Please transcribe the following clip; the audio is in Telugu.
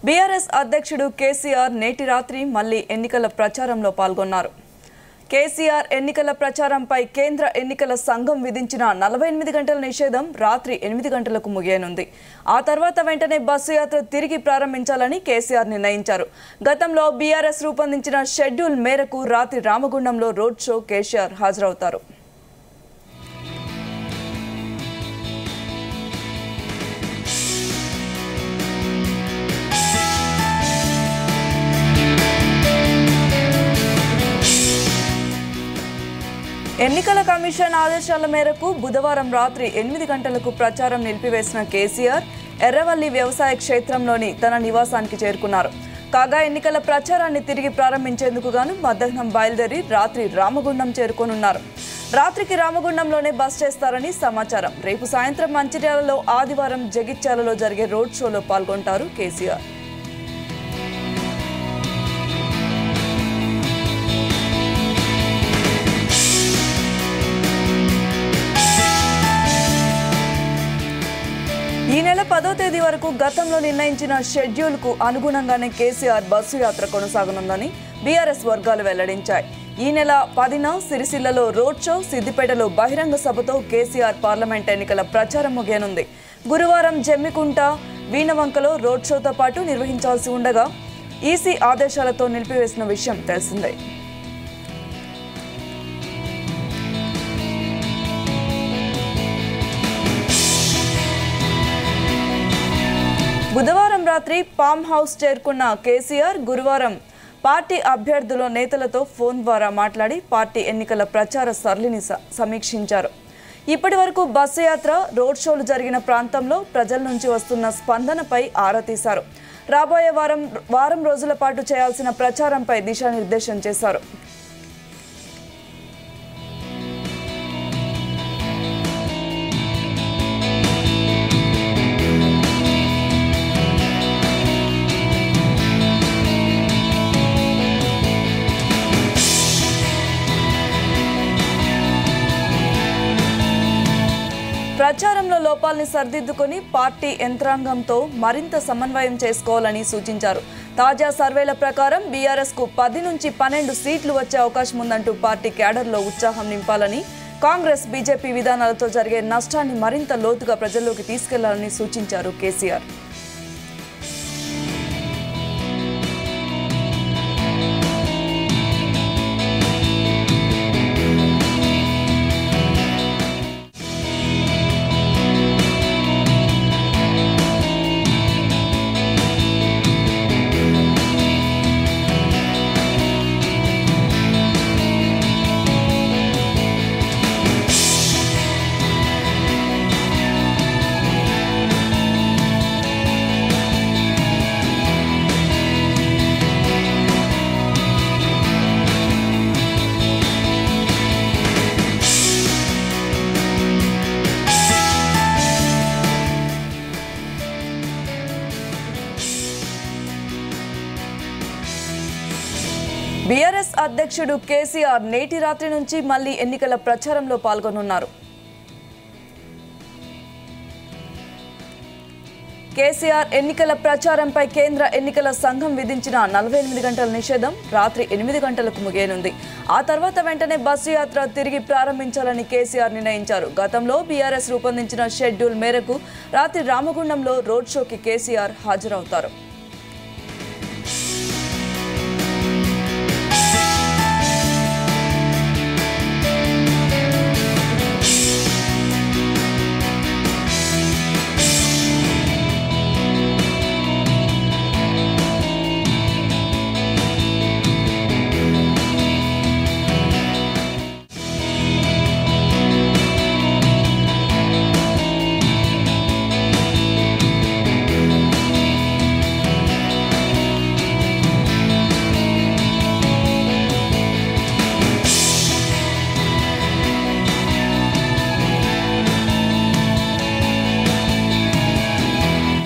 బీఆర్ఎస్ అధ్యక్షుడు కేసీఆర్ నేటి రాత్రి మళ్లీ ఎన్నికల ప్రచారంలో పాల్గొన్నారు. కేసీఆర్ ఎన్నికల ప్రచారంపై కేంద్ర ఎన్నికల సంఘం విధించిన 48 గంటల నిషేధం రాత్రి 8 గంటలకు ముగియనుంది. ఆ తర్వాత వెంటనే బస్సు యాత్ర తిరిగి ప్రారంభించాలని కేసీఆర్ నిర్ణయించారు. గతంలో బీఆర్ఎస్ రూపొందించిన షెడ్యూల్ మేరకు రాత్రి రామగుండంలో రోడ్ షో కేసీఆర్ హాజరవుతారు. ఎన్నికల కమిషన్ ఆదేశాల మేరకు బుధవారం రాత్రి 8 గంటలకు ప్రచారం నిలిపివేసిన కేసీఆర్ ఎర్రవల్లి వ్యవసాయ క్షేత్రంలోని తన నివాసానికి చేరుకున్నారు. కాగా ఎన్నికల ప్రచారాన్ని తిరిగి ప్రారంభించేందుకు గాను మధ్యాహ్నం బయలుదేరి రాత్రి రామగుండం చేరుకోనున్నారు. రాత్రికి రామగుండంలోనే బస్ చేస్తారని సమాచారం. రేపు సాయంత్రం మంచిర్యాలలో, ఆదివారం జగిత్యాలలో జరిగే రోడ్ షోలో పాల్గొంటారు కేసీఆర్. ఈ నెల 10వ తేదీ వరకు గతంలో నిర్ణయించిన షెడ్యూల్కు అనుగుణంగానే కేసీఆర్ బస్సు యాత్ర కొనసాగనుందని బీఆర్ఎస్ వర్గాలు వెల్లడించాయి. ఈ నెల 10న సిరిసిల్లలో రోడ్ షో, సిద్దిపేటలో బహిరంగ సభతో కేసీఆర్ పార్లమెంట్ ఎన్నికల ప్రచారం ముగియనుంది. గురువారం జమ్మికుంట, వీణవంకలో రోడ్ షోతో పాటు నిర్వహించాల్సి ఉండగా ఈసీ ఆదేశాలతో నిలిపివేసిన విషయం తెలిసిందే. బుధవారం రాత్రి ఫామ్ హౌస్ చేరుకున్న కేసీఆర్ గురువారం పార్టీ అభ్యర్థుల నేతలతో ఫోన్ ద్వారా మాట్లాడి పార్టీ ఎన్నికల ప్రచార సరళిని సమీక్షించారు. ఇప్పటి వరకు బస్సు యాత్ర, రోడ్ షోలు జరిగిన ప్రాంతంలో ప్రజల నుంచి వస్తున్న స్పందనపై ఆరా తీశారు. రాబోయే వారం రోజుల పాటు చేయాల్సిన ప్రచారంపై దిశానిర్దేశం చేశారు. ప్రచారంలో లోపాలని సరిదిద్దుకొని పార్టీ యంత్రాంగంతో మరింత సమన్వయం చేసుకోవాలని సూచించారు. తాజా సర్వేల ప్రకారం బీఆర్ఎస్కు 10 నుంచి 12 సీట్లు వచ్చే అవకాశం ఉందంటూ పార్టీ క్యాడర్లో ఉత్సాహం నింపాలని, కాంగ్రెస్, బీజేపీ విధానాలతో జరిగే నష్టాన్ని మరింత లోతుగా ప్రజల్లోకి తీసుకెళ్లాలని సూచించారు కేసీఆర్. బీఆర్ఎస్ అధ్యక్షుడు కేసీఆర్ నేటి రాత్రి నుంచి మళ్లీ ఎన్నికల ప్రచారంలో పాల్గొనున్నారు. కేసీఆర్ ఎన్నికల ప్రచారంపై కేంద్ర ఎన్నికల సంఘం విధించిన 48 గంటల నిషేధం రాత్రి 8 గంటలకు ముగియనుంది. ఆ తర్వాత వెంటనే బస్సు యాత్ర తిరిగి ప్రారంభించాలని కేసీఆర్ నిర్ణయించారు. గతంలో బీఆర్ఎస్ రూపొందించిన షెడ్యూల్ మేరకు రాత్రి రామగుండంలో రోడ్ షోకి కేసీఆర్ హాజరవుతారు.